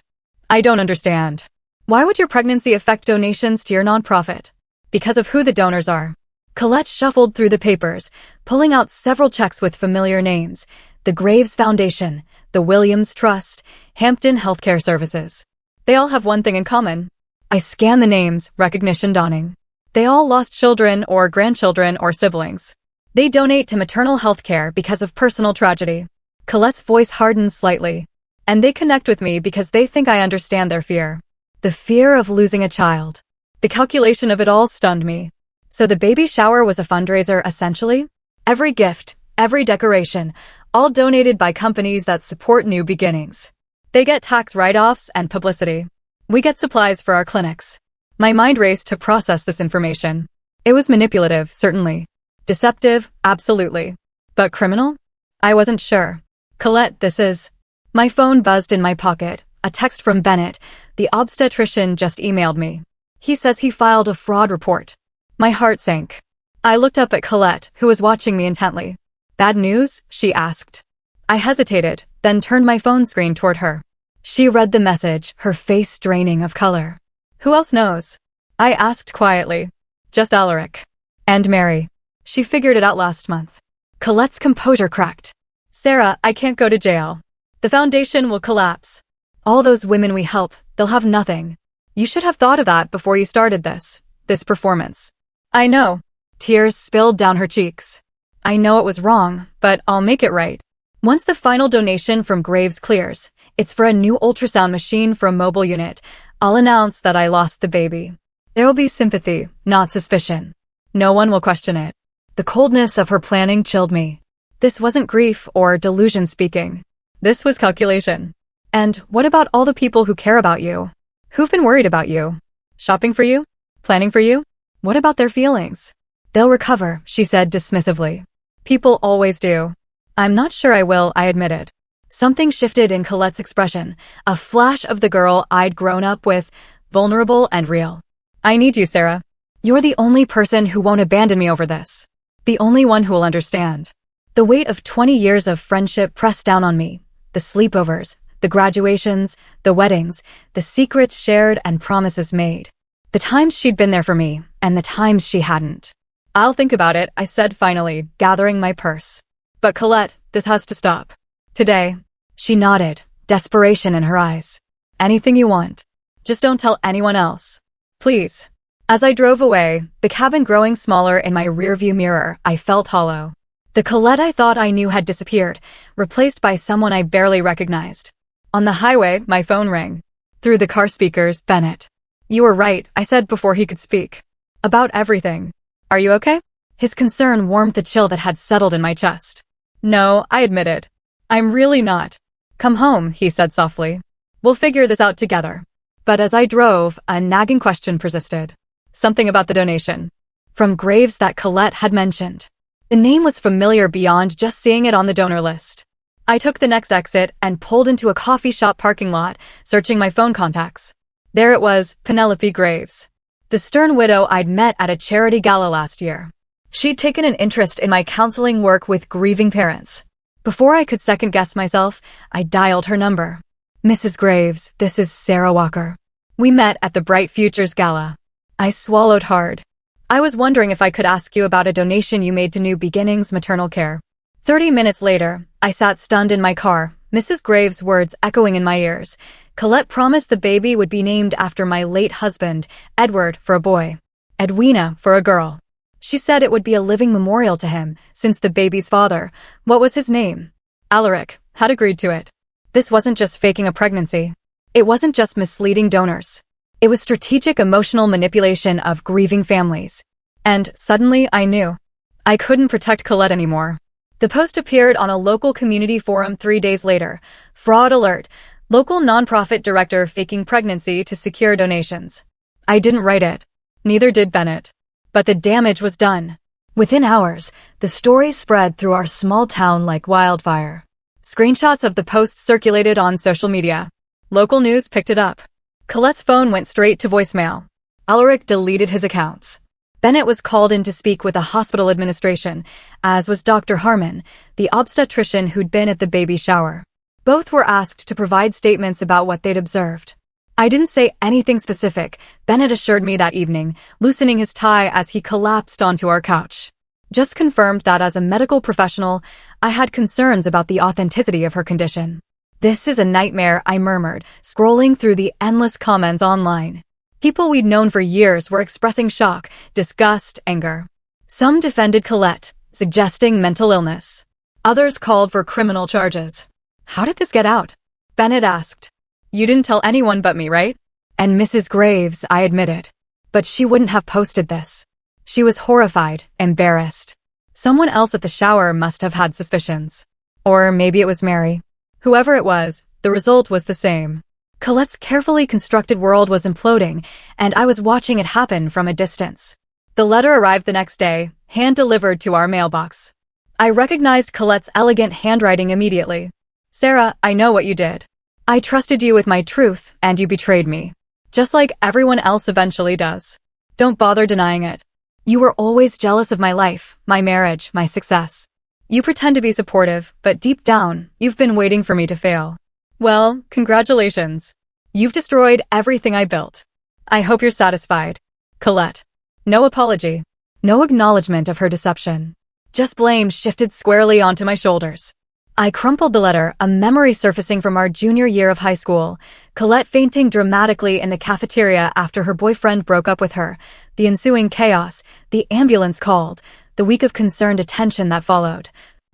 Speaker 1: I don't understand. Why would your pregnancy affect donations to your nonprofit? Because of who the donors are. Colette shuffled through the papers, pulling out several checks with familiar names. The Graves Foundation, the Williams Trust, Hampton Healthcare Services. They all have one thing in common. I scanned the names, recognition dawning. They all lost children or grandchildren or siblings. They donate to maternal health care because of personal tragedy. Colette's voice hardened slightly. And they connect with me because they think I understand their fear. The fear of losing a child. The calculation of it all stunned me. So the baby shower was a fundraiser, essentially? Every gift, every decoration, all donated by companies that support New Beginnings. They get tax write-offs and publicity. We get supplies for our clinics. My mind raced to process this information. It was manipulative, certainly. Deceptive, absolutely. But criminal? I wasn't sure. Colette, this is... My phone buzzed in my pocket. A text from Bennett. The obstetrician just emailed me. He says he filed a fraud report. My heart sank. I looked up at Colette, who was watching me intently. Bad news? She asked. I hesitated, then turned my phone screen toward her. She read the message, her face draining of color. Who else knows? I asked quietly. Just Alaric. And Mary. She figured it out last month. Colette's composure cracked. Sarah, I can't go to jail. The foundation will collapse. All those women we help, they'll have nothing. You should have thought of that before you started this performance. I know. Tears spilled down her cheeks. I know it was wrong, but I'll make it right. Once the final donation from Graves clears, it's for a new ultrasound machine for a mobile unit. I'll announce that I lost the baby. There will be sympathy, not suspicion. No one will question it. The coldness of her planning chilled me. This wasn't grief or delusion speaking. This was calculation. And what about all the people who care about you? Who've been worried about you? Shopping for you? Planning for you? What about their feelings? They'll recover, she said dismissively. People always do. I'm not sure I will, I admitted. Something shifted in Colette's expression, a flash of the girl I'd grown up with, vulnerable and real. I need you, Sarah. You're the only person who won't abandon me over this. The only one who will understand. The weight of 20 years of friendship pressed down on me. The sleepovers, the graduations, the weddings, the secrets shared and promises made. The times she'd been there for me, and the times she hadn't. I'll think about it, I said finally, gathering my purse. But Colette, this has to stop. Today. She nodded, desperation in her eyes. Anything you want. Just don't tell anyone else. Please. As I drove away, the cabin growing smaller in my rearview mirror, I felt hollow. The Colette I thought I knew had disappeared, replaced by someone I barely recognized. On the highway, my phone rang. Through the car speakers, Bennett. You were right, I said before he could speak. About everything. Are you okay? His concern warmed the chill that had settled in my chest. No, I admitted. I'm really not. Come home, he said softly. We'll figure this out together. But as I drove, a nagging question persisted. Something about the donation. From graves that Colette had mentioned. The name was familiar beyond just seeing it on the donor list. I took the next exit and pulled into a coffee shop parking lot, searching my phone contacts. There it was, Penelope Graves. The stern widow I'd met at a charity gala last year. She'd taken an interest in my counseling work with grieving parents. Before I could second-guess myself, I dialed her number. Mrs. Graves, this is Sarah Walker. We met at the Bright Futures Gala. I swallowed hard. I was wondering if I could ask you about a donation you made to New Beginnings Maternal Care. 30 minutes later, I sat stunned in my car, Mrs. Graves' words echoing in my ears. Colette promised the baby would be named after my late husband, Edward for a boy, Edwina for a girl. She said it would be a living memorial to him, since the baby's father, what was his name? Alaric, had agreed to it. This wasn't just faking a pregnancy. It wasn't just misleading donors. It was strategic emotional manipulation of grieving families. And suddenly I knew. I couldn't protect Colette anymore. The post appeared on a local community forum 3 days later. Fraud alert. Local nonprofit director faking pregnancy to secure donations. I didn't write it. Neither did Bennett. But the damage was done. Within hours, the story spread through our small town like wildfire. Screenshots of the post circulated on social media. Local news picked it up. Colette's phone went straight to voicemail. Alaric deleted his accounts. Bennett was called in to speak with the hospital administration, as was Dr. Harmon, the obstetrician who'd been at the baby shower. Both were asked to provide statements about what they'd observed. I didn't say anything specific, Bennett assured me that evening, loosening his tie as he collapsed onto our couch. Just confirmed that as a medical professional, I had concerns about the authenticity of her condition. This is a nightmare, I murmured, scrolling through the endless comments online. People we'd known for years were expressing shock, disgust, anger. Some defended Colette, suggesting mental illness. Others called for criminal charges. How did this get out? Bennett asked. You didn't tell anyone but me, right? And Mrs. Graves, I admitted. But she wouldn't have posted this. She was horrified, embarrassed. Someone else at the shower must have had suspicions. Or maybe it was Mary. Whoever it was, the result was the same. Colette's carefully constructed world was imploding, and I was watching it happen from a distance. The letter arrived the next day, hand-delivered to our mailbox. I recognized Colette's elegant handwriting immediately. Sarah, I know what you did. I trusted you with my truth, and you betrayed me. Just like everyone else eventually does. Don't bother denying it. You were always jealous of my life, my marriage, my success. You pretend to be supportive, but deep down, you've been waiting for me to fail. Well, congratulations. You've destroyed everything I built. I hope you're satisfied. Colette. No apology. No acknowledgement of her deception. Just blame shifted squarely onto my shoulders. I crumpled the letter, a memory surfacing from our junior year of high school. Colette fainting dramatically in the cafeteria after her boyfriend broke up with her. The ensuing chaos, the ambulance called, the week of concerned attention that followed.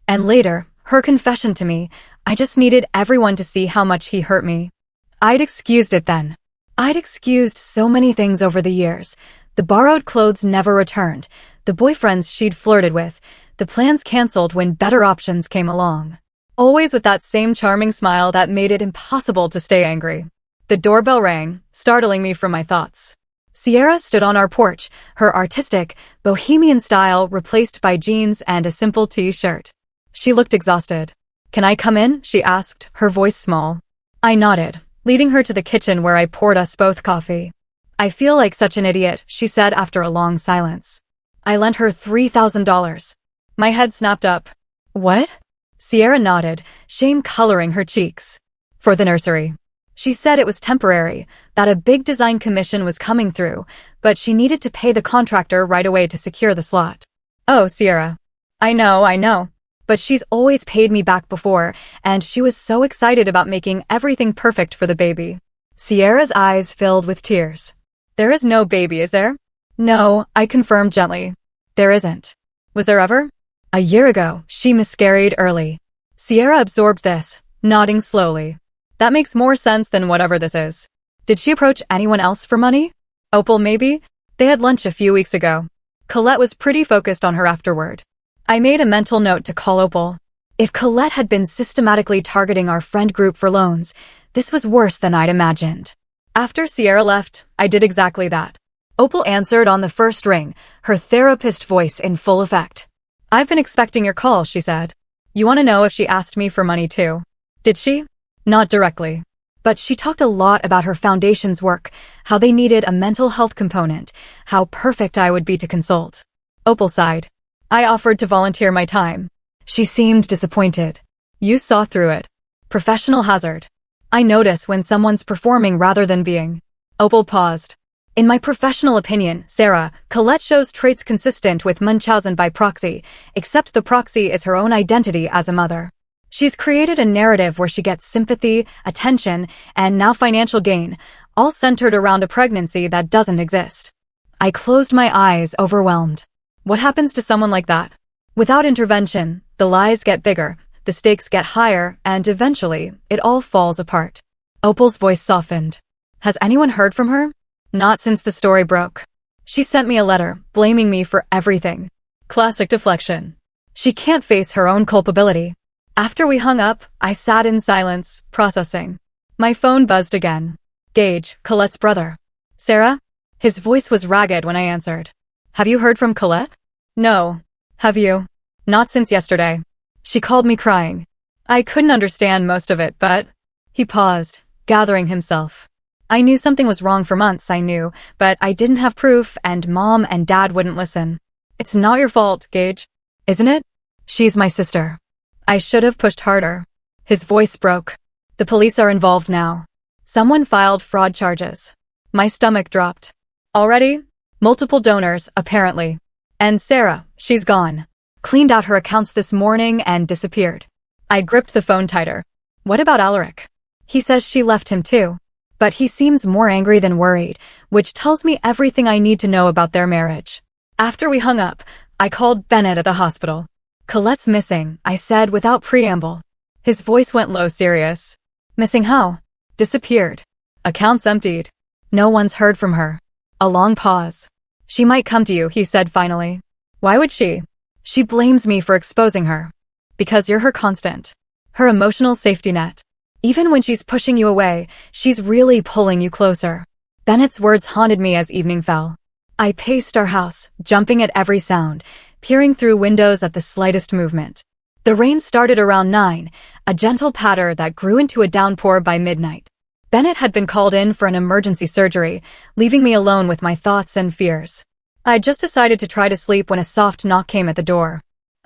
Speaker 1: And later, her confession to me, I just needed everyone to see how much he hurt me. I'd excused it then. I'd excused so many things over the years. The borrowed clothes never returned, the boyfriends she'd flirted with, the plans canceled when better options came along. Always with that same charming smile that made it impossible to stay angry. The doorbell rang, startling me from my thoughts. Sierra stood on our porch, her artistic, bohemian style replaced by jeans and a simple t-shirt. She looked exhausted. "Can I come in?" she asked, her voice small. I nodded, leading her to the kitchen where I poured us both coffee. "I feel like such an idiot," she said after a long silence. I lent her $3,000. My head snapped up. "What?" Sierra nodded, shame coloring her cheeks. "For the nursery." She said it was temporary, that a big design commission was coming through, but she needed to pay the contractor right away to secure the slot. "Oh, Sierra. I know. But she's always paid me back before, and she was so excited about making everything perfect for the baby." Sierra's eyes filled with tears. "There is no baby, is there?" "No," I confirmed gently. "There isn't." "Was there ever?" "A year ago, she miscarried early." Sierra absorbed this, nodding slowly. "That makes more sense than whatever this is." "Did she approach anyone else for money?" "Opal, maybe. They had lunch a few weeks ago." Colette was pretty focused on her afterward. I made a mental note to call Opal. If Colette had been systematically targeting our friend group for loans, this was worse than I'd imagined. After Sierra left, I did exactly that. Opal answered on the first ring, her therapist voice in full effect. "I've been expecting your call," she said. "You want to know if she asked me for money too?" "Did she?" "Not directly. But she talked a lot about her foundation's work, how they needed a mental health component, how perfect I would be to consult." Opal sighed. "I offered to volunteer my time." She seemed disappointed. "You saw through it. Professional hazard. I notice when someone's performing rather than being." Opal paused. "In my professional opinion, Sarah, Colette shows traits consistent with Munchausen by proxy, except the proxy is her own identity as a mother. She's created a narrative where she gets sympathy, attention, and now financial gain, all centered around a pregnancy that doesn't exist." I closed my eyes, overwhelmed. What happens to someone like that? Without intervention, the lies get bigger, the stakes get higher, and eventually, it all falls apart. Opal's voice softened. "Has anyone heard from her?" "Not since the story broke. She sent me a letter, blaming me for everything." Classic deflection. She can't face her own culpability. After we hung up, I sat in silence, processing. My phone buzzed again. Gage, Colette's brother. "Sarah?" His voice was ragged when I answered. "Have you heard from Colette?" "No. Have you?" "Not since yesterday. She called me crying. I couldn't understand most of it, but..." He paused, gathering himself. "I knew something was wrong for months, I knew, but I didn't have proof, and Mom and Dad wouldn't listen." "It's not your fault, Gage. Isn't it?" "She's my sister." I should have pushed harder. His voice broke. "The police are involved now. Someone filed fraud charges." My stomach dropped. "Already?" "Multiple donors, apparently. And Sarah, she's gone. Cleaned out her accounts this morning and disappeared." I gripped the phone tighter. "What about Alaric?" "He says she left him too. But he seems more angry than worried, which tells me everything I need to know about their marriage." After we hung up, I called Bennett at the hospital. "Colette's missing," I said without preamble. His voice went low, serious. "Missing how?" "Disappeared. Accounts emptied. No one's heard from her." A long pause. "She might come to you," he said finally. "Why would she?" "She blames me for exposing her." "Because you're her constant. Her emotional safety net. Even when she's pushing you away, she's really pulling you closer." Bennett's words haunted me as evening fell. I paced our house, jumping at every sound, peering through windows at the slightest movement. The rain started around 9, a gentle patter that grew into a downpour by midnight. Bennett had been called in for an emergency surgery, leaving me alone with my thoughts and fears. I'd just decided to try to sleep when a soft knock came at the door.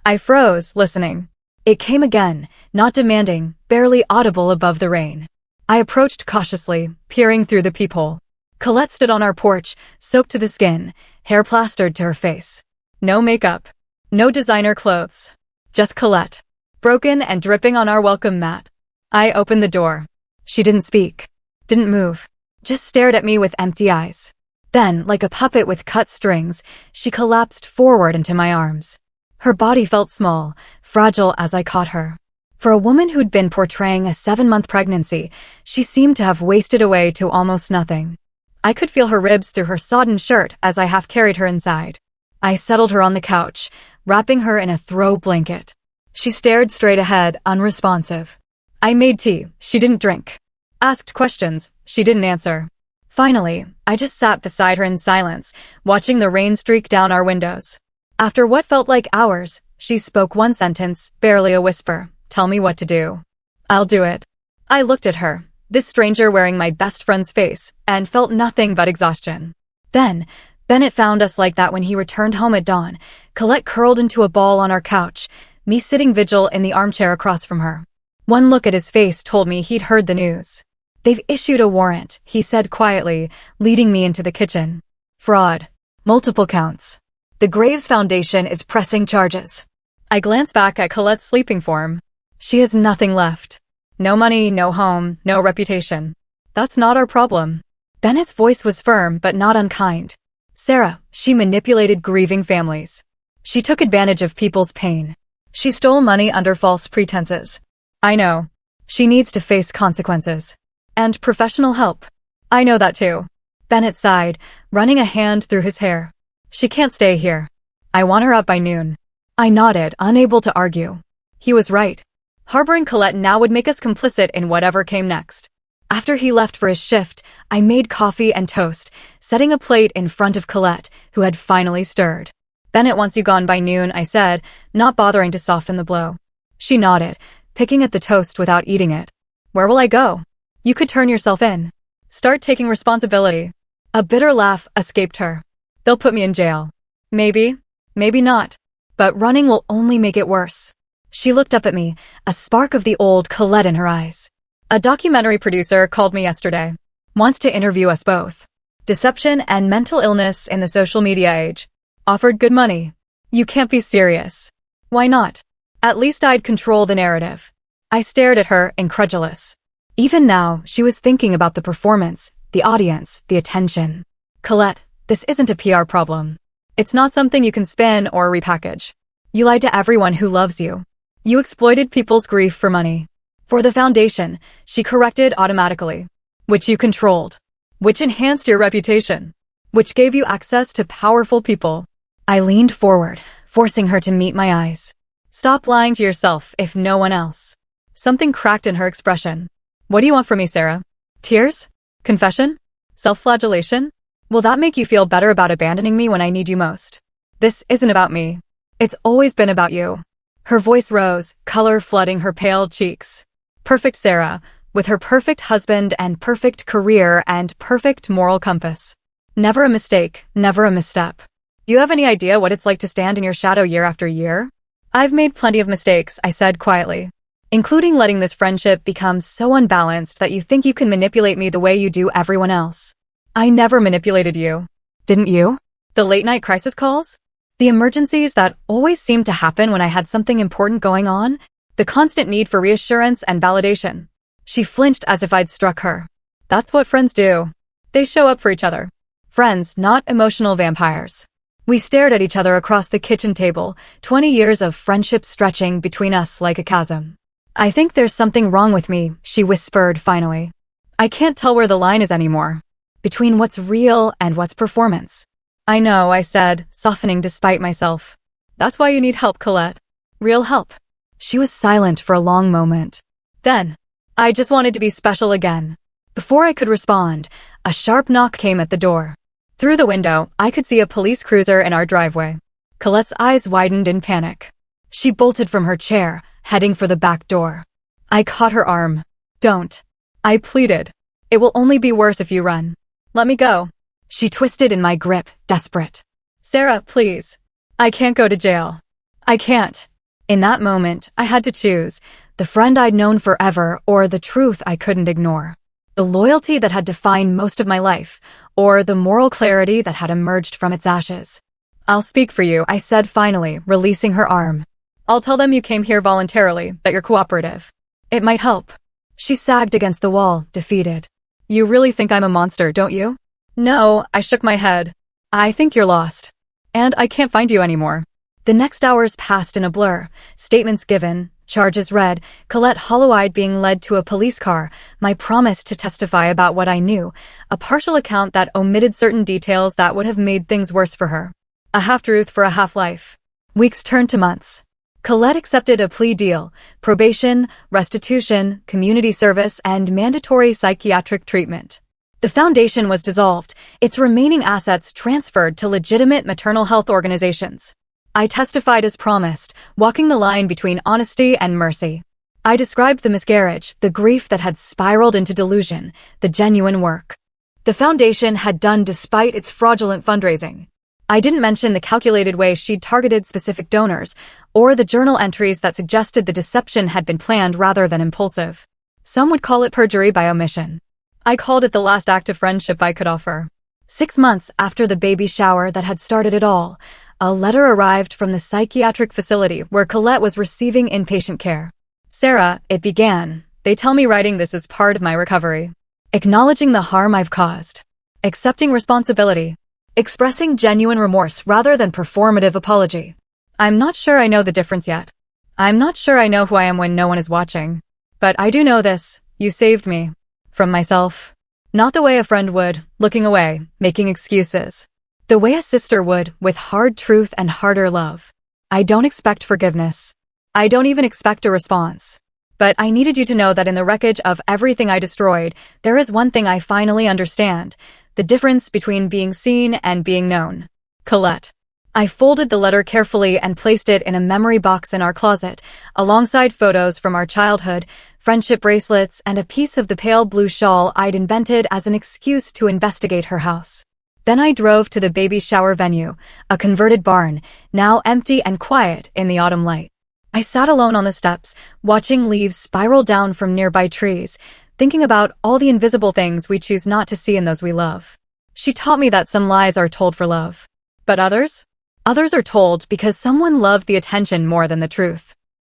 Speaker 1: I froze, listening. It came again, not demanding, barely audible above the rain. I approached cautiously, peering through the peephole. Colette stood on our porch, soaked to the skin, hair plastered to her face. No makeup. No designer clothes. Just Colette. Broken and dripping on our welcome mat. I opened the door. She didn't speak. Didn't move. Just stared at me with empty eyes. Then, like a puppet with cut strings, she collapsed forward into my arms. Her body felt small, fragile as I caught her. For a woman who'd been portraying a 7-month pregnancy, she seemed to have wasted away to almost nothing. I could feel her ribs through her sodden shirt as I half-carried her inside. I settled her on the couch, wrapping her in a throw blanket. She stared straight ahead, unresponsive. I made tea. She didn't drink. Asked questions. She didn't answer. Finally, I just sat beside her in silence, watching the rain streak down our windows. After what felt like hours, she spoke one sentence, barely a whisper. Tell me what to do. I'll do it. I looked at her, this stranger wearing my best friend's face, and felt nothing but exhaustion. Then, Bennett found us like that when he returned home at dawn, Colette curled into a ball on our couch, me sitting vigil in the armchair across from her. One look at his face told me he'd heard the news. They've issued a warrant, he said quietly, leading me into the kitchen. Fraud. Multiple counts. The Graves Foundation is pressing charges. I glanced back at Colette's sleeping form. She has nothing left. No money, no home, no reputation. That's not our problem. Bennett's voice was firm but not unkind. Sarah, she manipulated grieving families. She took advantage of people's pain. She stole money under false pretenses. I know. She needs to face consequences. And professional help. I know that too. Bennett sighed, running a hand through his hair. She can't stay here. I want her out by noon. I nodded, unable to argue. He was right. Harboring Colette now would make us complicit in whatever came next. After he left for his shift, I made coffee and toast, setting a plate in front of Colette, who had finally stirred. Bennett wants you gone by noon, I said, not bothering to soften the blow. She nodded, picking at the toast without eating it. Where will I go? You could turn yourself in. Start taking responsibility. A bitter laugh escaped her. They'll put me in jail. Maybe, maybe not. But running will only make it worse. She looked up at me, a spark of the old Colette in her eyes. A documentary producer called me yesterday. Wants to interview us both. Deception and mental illness in the social media age. Offered good money. You can't be serious. Why not? At least I'd control the narrative. I stared at her, incredulous. Even now, she was thinking about the performance, the audience, the attention. Colette, this isn't a PR problem. It's not something you can spin or repackage. You lied to everyone who loves you. You exploited people's grief for money. For the foundation, she corrected automatically. Which you controlled. Which enhanced your reputation. Which gave you access to powerful people. I leaned forward, forcing her to meet my eyes. Stop lying to yourself if no one else. Something cracked in her expression. What do you want from me, Sarah? Tears? Confession? Self-flagellation? Will that make you feel better about abandoning me when I need you most? This isn't about me. It's always been about you. Her voice rose, color flooding her pale cheeks. Perfect Sarah, with her perfect husband and perfect career and perfect moral compass. Never a mistake, never a misstep. Do you have any idea what it's like to stand in your shadow year after year? I've made plenty of mistakes, I said quietly. Including letting this friendship become so unbalanced that you think you can manipulate me the way you do everyone else. I never manipulated you. Didn't you? The late-night crisis calls? The emergencies that always seemed to happen when I had something important going on? The constant need for reassurance and validation. She flinched as if I'd struck her. That's what friends do. They show up for each other. Friends, not emotional vampires. We stared at each other across the kitchen table, 20 years of friendship stretching between us like a chasm. I think there's something wrong with me, she whispered finally. I can't tell where the line is anymore. Between what's real and what's performance. I know, I said, softening despite myself. That's why you need help, Colette. Real help. She was silent for a long moment. Then, I just wanted to be special again. Before I could respond, a sharp knock came at the door. Through the window, I could see a police cruiser in our driveway. Colette's eyes widened in panic. She bolted from her chair, heading for the back door. I caught her arm. Don't. I pleaded. It will only be worse if you run. Let me go. She twisted in my grip, desperate. Sarah, please. I can't go to jail. I can't. In that moment, I had to choose, the friend I'd known forever or the truth I couldn't ignore. The loyalty that had defined most of my life, or the moral clarity that had emerged from its ashes. I'll speak for you, I said finally, releasing her arm. I'll tell them you came here voluntarily, that you're cooperative. It might help. She sagged against the wall, defeated. You really think I'm a monster, don't you? No, I shook my head. I think you're lost. And I can't find you anymore. The next hours passed in a blur, statements given, charges read, Colette hollow-eyed being led to a police car, my promise to testify about what I knew, a partial account that omitted certain details that would have made things worse for her. A half-truth for a half-life. Weeks turned to months. Colette accepted a plea deal, probation, restitution, community service, and mandatory psychiatric treatment. The foundation was dissolved, its remaining assets transferred to legitimate maternal health organizations. I testified as promised, walking the line between honesty and mercy. I described the miscarriage, the grief that had spiraled into delusion, the genuine work the foundation had done despite its fraudulent fundraising. I didn't mention the calculated way she'd targeted specific donors, or the journal entries that suggested the deception had been planned rather than impulsive. Some would call it perjury by omission. I called it the last act of friendship I could offer. 6 months after the baby shower that had started it all, a letter arrived from the psychiatric facility where Colette was receiving inpatient care. Sarah, it began. They tell me writing this is part of my recovery. Acknowledging the harm I've caused. Accepting responsibility. Expressing genuine remorse rather than performative apology. I'm not sure I know the difference yet. I'm not sure I know who I am when no one is watching. But I do know this. You saved me. From myself. Not the way a friend would, looking away, making excuses. The way a sister would, with hard truth and harder love. I don't expect forgiveness. I don't even expect a response. But I needed you to know that in the wreckage of everything I destroyed, there is one thing I finally understand. The difference between being seen and being known. Colette. I folded the letter carefully and placed it in a memory box in our closet, alongside photos from our childhood, friendship bracelets, and a piece of the pale blue shawl I'd invented as an excuse to investigate her house. Then I drove to the baby shower venue, a converted barn, now empty and quiet in the autumn light. I sat alone on the steps, watching leaves spiral down from nearby trees, thinking about all the invisible things we choose not to see in those we love. She taught me that some lies are told for love. But others? Others are told because someone loved the attention more than the truth.